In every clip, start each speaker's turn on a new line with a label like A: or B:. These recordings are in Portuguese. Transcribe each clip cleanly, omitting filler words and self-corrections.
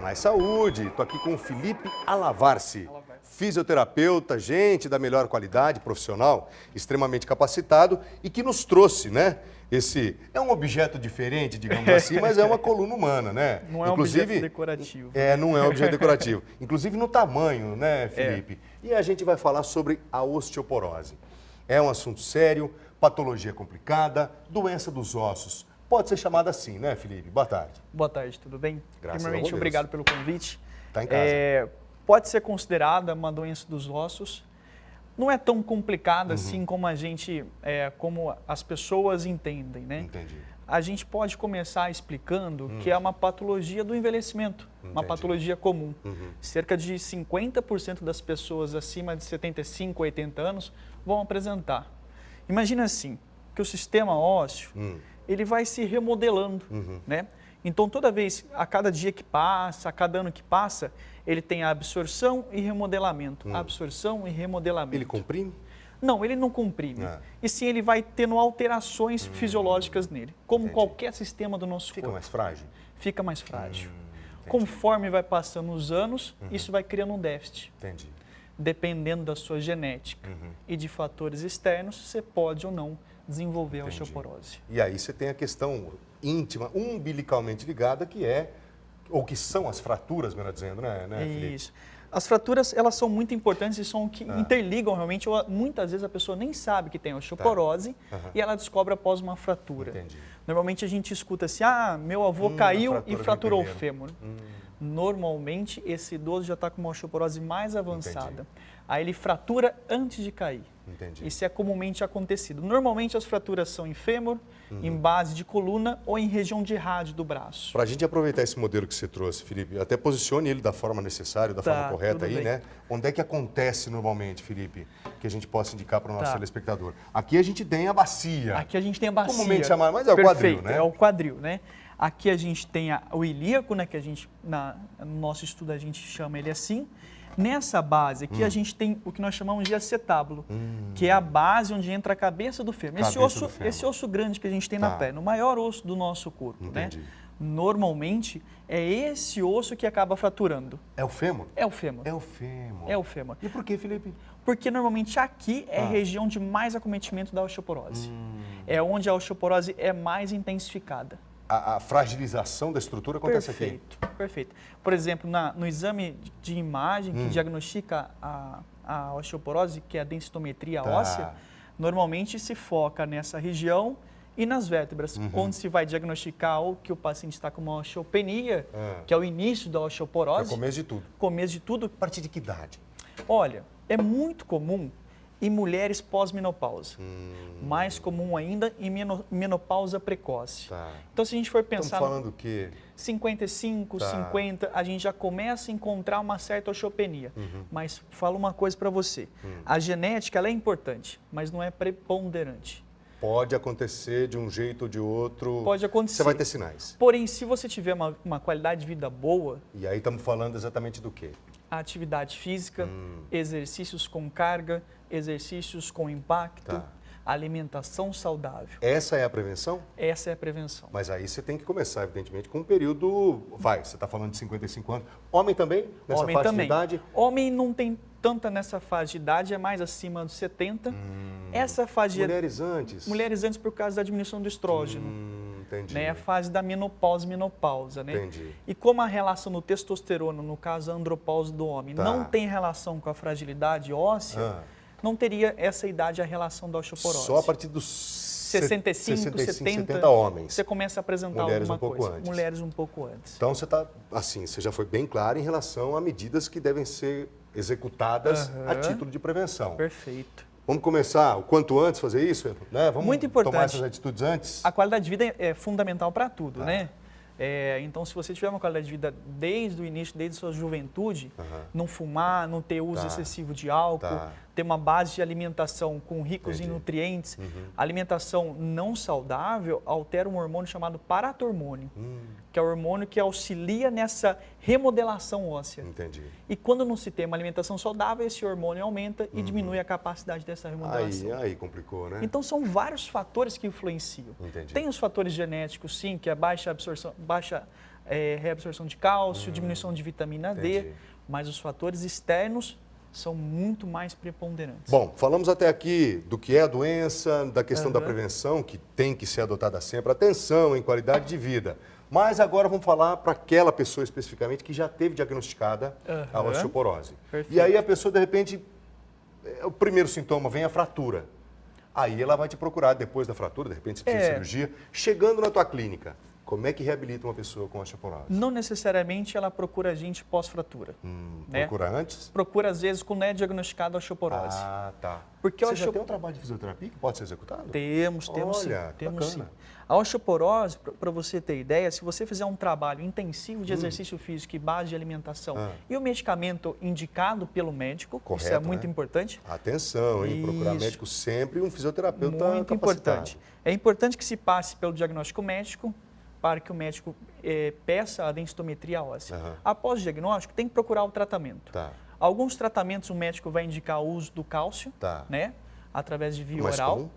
A: Mais saúde! Estou aqui com o Felipe Alavarce, fisioterapeuta, gente da melhor qualidade, profissional, extremamente capacitado e que nos trouxe, né? Esse é um objeto diferente, digamos assim, mas é uma coluna humana, né?
B: Não é um objeto decorativo.
A: Não é um objeto decorativo. Inclusive no tamanho, né, Felipe? E a gente vai falar sobre a osteoporose. É um assunto sério, patologia complicada, doença dos ossos. Pode ser chamada assim, né, Felipe? Boa tarde.
B: Boa tarde, tudo bem?
A: Graças a
B: Primeiramente,
A: Deus.
B: obrigado pelo convite.
A: Tá em casa.
B: Pode ser considerada uma doença dos ossos. Não é tão complicada assim como como as pessoas entendem, né?
A: Entendi.
B: A gente pode começar explicando que é uma patologia do envelhecimento, uma patologia comum. Cerca de 50% das pessoas acima de 75, 80 anos vão apresentar. Imagina assim, que o sistema ósseo, ele vai se remodelando, né? Então, toda vez, a cada dia que passa, a cada ano que passa, ele tem a absorção e remodelamento. Absorção e remodelamento.
A: Ele comprime?
B: Não, ele não comprime. E sim, ele vai tendo alterações fisiológicas nele, como qualquer sistema do nosso corpo.
A: Fica mais frágil?
B: Fica mais frágil. Conforme vai passando os anos, isso vai criando um déficit.
A: Entendi.
B: Dependendo da sua genética e de fatores externos, você pode ou não desenvolver a osteoporose.
A: E aí você tem a questão íntima, umbilicalmente ligada, que é, ou que são as fraturas, melhor dizendo, né, Felipe?
B: Isso. As fraturas, elas são muito importantes e são que interligam realmente. Muitas vezes a pessoa nem sabe que tem osteoporose e ela descobre após uma fratura.
A: Entendi.
B: Normalmente a gente escuta assim, meu avô caiu e fraturou o fêmur. Normalmente esse idoso já está com uma osteoporose mais avançada. Aí ele fratura antes de cair.
A: Entendi.
B: Isso é comumente acontecido. Normalmente as fraturas são em fêmur, em base de coluna ou em região de rádio do braço.
A: Para a gente aproveitar esse modelo que você trouxe, Felipe, até posicione ele da forma necessária, da forma correta aí, né? Onde é que acontece normalmente, Felipe, que a gente possa indicar para o nosso telespectador? Aqui a gente tem a bacia.
B: Aqui a gente tem a bacia.
A: Comumente chamada, mas é o quadril, né?
B: É o quadril, né? Aqui a gente tem o ilíaco, né? Que a gente, no nosso estudo a gente chama ele assim. Nessa base aqui a gente tem o que nós chamamos de acetábulo, que é a base onde entra a cabeça do fêmur. Esse osso grande que a gente tem na perna, o maior osso do nosso corpo, né? Normalmente é esse osso que acaba fraturando.
A: É o fêmur?
B: É o fêmur.
A: É o fêmur.
B: É o fêmur.
A: E por que, Felipe?
B: Porque normalmente aqui é a região de mais acometimento da osteoporose. É onde a osteoporose é mais intensificada.
A: A fragilização da estrutura acontece aqui.
B: Perfeito. Por exemplo, no exame de imagem que diagnostica a osteoporose, que é a densitometria óssea, normalmente se foca nessa região e nas vértebras, onde se vai diagnosticar ou que o paciente está com uma osteopenia, que é o início da osteoporose.
A: É o começo de tudo.
B: Começo de tudo.
A: A partir de que idade?
B: Olha, é muito comum em mulheres pós-menopausa. Mais comum ainda em menopausa precoce. Então, se a gente for pensar...
A: Estamos falando o quê?
B: 55, 50, a gente já começa a encontrar uma certa osteopenia. Mas falo uma coisa para você. A genética ela é importante, mas não é preponderante.
A: Pode acontecer de um jeito ou de outro.
B: Pode acontecer.
A: Você vai ter sinais.
B: Porém, se você tiver uma qualidade de vida boa...
A: E aí estamos falando exatamente do quê?
B: Atividade física, exercícios com carga, exercícios com impacto, alimentação saudável.
A: Essa é a prevenção?
B: Essa é a prevenção.
A: Mas aí você tem que começar, evidentemente, com um período... você está falando de 55 anos. Homem também, nessa faixa de idade?
B: Homem não tem tanta nessa fase de idade, é mais acima dos 70. Essa fase
A: Mulheres antes?
B: Mulheres antes por causa da diminuição do estrógeno.
A: Entendi.
B: Né? A fase da menopausa, né?
A: Entendi.
B: E como a relação do testosterona, no caso a andropausa do homem, não tem relação com a fragilidade óssea, não teria essa idade a relação da osteoporose.
A: Só a partir dos
B: 65, 70
A: homens.
B: Você começa a apresentar
A: mulheres
B: alguma
A: um pouco
B: coisa.
A: Antes.
B: Mulheres um pouco antes.
A: Então você está, assim, você já foi bem claro em relação a medidas que devem ser executadas a título de prevenção.
B: Perfeito.
A: Vamos começar o quanto antes fazer isso? Né? Vamos
B: muito importante.
A: Tomar essas atitudes antes?
B: A qualidade de vida é fundamental para tudo, né? Então, se você tiver uma qualidade de vida desde o início, desde a sua juventude, não fumar, não ter uso excessivo de álcool, ter uma base de alimentação com ricos em nutrientes, alimentação não saudável altera um hormônio chamado paratormônio, que é o hormônio que auxilia nessa remodelação óssea.
A: Entendi.
B: E quando não se tem uma alimentação saudável, esse hormônio aumenta e diminui a capacidade dessa remodelação.
A: Aí complicou, né?
B: Então, são vários fatores que influenciam.
A: Entendi.
B: Tem os fatores genéticos, sim, que é baixa absorção, baixa reabsorção de cálcio, diminuição de vitamina D,
A: entendi.
B: mas os fatores externos são muito mais preponderantes.
A: Bom, falamos até aqui do que é a doença, da questão da
B: Aham.
A: prevenção, que tem que ser adotada sempre, atenção em qualidade de vida. Mas agora vamos falar para aquela pessoa especificamente que já teve diagnosticada a
B: Aham.
A: osteoporose.
B: Perfeito.
A: E aí a pessoa, de repente, o primeiro sintoma vem a fratura. Aí ela vai te procurar depois da fratura, de repente você precisa de cirurgia. Chegando na tua clínica, como é que reabilita uma pessoa com osteoporose?
B: Não necessariamente ela procura a gente pós-fratura. né?
A: Procura antes?
B: Procura, às vezes, quando é diagnosticada a osteoporose.
A: Ah, tá.
B: Porque
A: Você
B: a
A: já tem um trabalho de fisioterapia que pode ser executado?
B: Temos sim.
A: Olha, que
B: Temos sim.
A: bacana.
B: A osteoporose, para você ter ideia, se você fizer um trabalho intensivo de exercício físico e base de alimentação e o medicamento indicado pelo médico, isso é
A: Correto,
B: muito
A: né?
B: importante.
A: Atenção, hein? Procurar
B: Isso.
A: médico sempre e um fisioterapeuta
B: Muito
A: capacitado.
B: importante. É importante que se passe pelo diagnóstico médico para que o médico peça a densitometria óssea.
A: Aham.
B: Após o diagnóstico, tem que procurar o tratamento.
A: Tá.
B: Alguns tratamentos o médico vai indicar o uso do cálcio,
A: Tá.
B: né? Através de via
A: Mais
B: oral,
A: comum?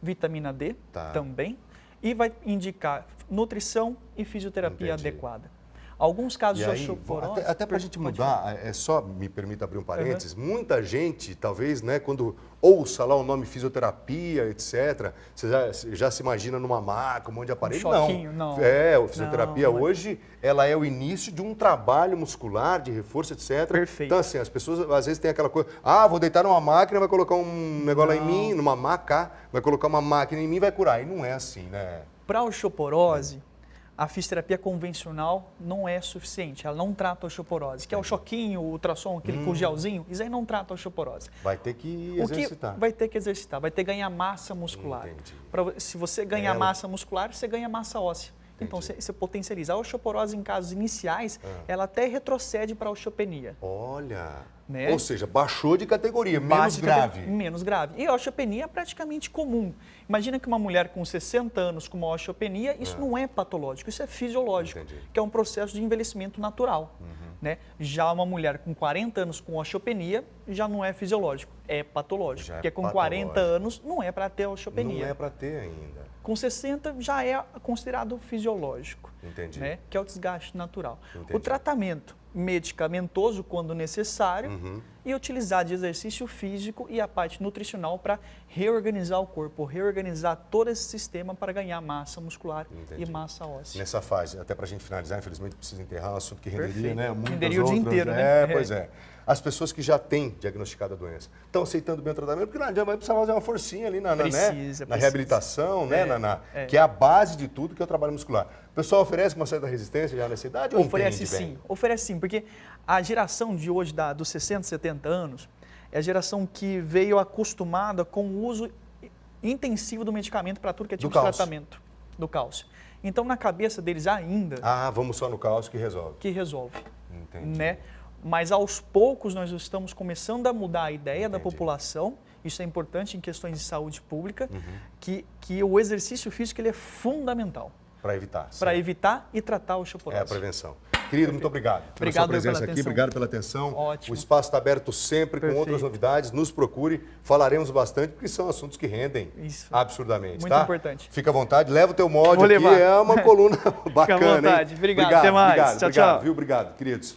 B: vitamina D
A: Tá.
B: também, e vai indicar nutrição e fisioterapia
A: Entendi.
B: adequada. Alguns casos
A: E
B: de
A: aí,
B: osteoporose...
A: até para a gente
B: pode
A: mudar, só me permita abrir um parênteses, muita gente, talvez, né, quando ouça lá o nome fisioterapia, etc., você já se imagina numa maca, um monte de aparelho.
B: choquinho, não.
A: A fisioterapia
B: Não,
A: hoje, ela é o início de um trabalho muscular, de reforço, etc.
B: Perfeito.
A: Então, assim, as pessoas às vezes têm aquela coisa, vou deitar numa máquina, vai colocar um negócio lá em mim, numa maca, vai colocar uma máquina em mim e vai curar. E não é assim, né?
B: Para a osteoporose, a fisioterapia convencional não é suficiente, ela não trata a osteoporose, que é o choquinho, o ultrassom, aquele com gelzinho, isso aí não trata a osteoporose.
A: Vai ter que
B: O que
A: exercitar.
B: vai ter que exercitar, vai ter que ganhar massa muscular.
A: Entendi.
B: Se você ganhar
A: Ela-
B: massa muscular, você ganha massa óssea. Então você potencializa. A osteoporose, em casos iniciais, ela até retrocede para a osteopenia.
A: Olha,
B: Né?
A: ou seja, baixou de categoria, menos
B: Baixa de
A: grave.
B: menos grave. E a osteopenia é praticamente comum. Imagina que uma mulher com 60 anos com uma osteopenia, isso não é patológico, isso é fisiológico,
A: Entendi.
B: que é um processo de envelhecimento natural. Né? Já uma mulher com 40 anos com osteopenia, já não é fisiológico, é patológico.
A: Já é
B: porque com 40
A: patológico.
B: anos não é para ter osteopenia.
A: Não é para ter ainda.
B: Com 60 já é considerado fisiológico.
A: Entendi.
B: Né? Que é o desgaste natural.
A: Entendi.
B: O tratamento medicamentoso, quando necessário, e utilizar de exercício físico e a parte nutricional para reorganizar o corpo, reorganizar todo esse sistema para ganhar massa muscular
A: Entendi.
B: e massa óssea.
A: Nessa fase, até para a gente finalizar, infelizmente precisa enterrar um assunto que renderia,
B: Perfeito.
A: né? Muitas
B: Renderia o dia
A: outras,
B: inteiro, né?
A: Pois é. As pessoas que já têm diagnosticado a doença estão aceitando bem o tratamento, porque não adianta, vai precisar fazer uma forcinha ali na
B: Precisa.
A: reabilitação, né? Que é a base de tudo, que é o trabalho muscular. O pessoal oferece uma certa resistência já nessa idade ou
B: Oferece
A: entende
B: sim,
A: bem?
B: oferece sim, porque a geração de hoje, dos 60, 70 anos, é a geração que veio acostumada com o uso intensivo do medicamento para tudo que é tipo de
A: cálcio.
B: tratamento do cálcio. Então, na cabeça deles ainda,
A: Vamos só no cálcio que resolve.
B: que resolve.
A: Entendi.
B: Né? Mas aos poucos nós estamos começando a mudar a ideia da
A: Entendi.
B: população, isso é importante em questões de saúde pública, que o exercício físico ele é fundamental
A: Para evitar.
B: para
A: certo.
B: evitar e tratar a
A: É a
B: osteoporose.
A: prevenção. Querido, muito obrigado pela
B: Obrigado
A: sua
B: pela
A: presença aqui,
B: atenção.
A: obrigado pela atenção.
B: Ótimo.
A: O espaço está aberto sempre com
B: Perfeito.
A: outras novidades. Nos procure, falaremos bastante, porque são assuntos que rendem
B: Isso.
A: absurdamente.
B: Muito
A: tá?
B: importante.
A: Fica à vontade, leva o teu mod
B: Vou
A: aqui,
B: levar.
A: é uma coluna bacana.
B: vontade.
A: Hein?
B: Obrigado, até mais.
A: Obrigado,
B: Tchau,
A: obrigado,
B: tchau.
A: viu? Obrigado, queridos.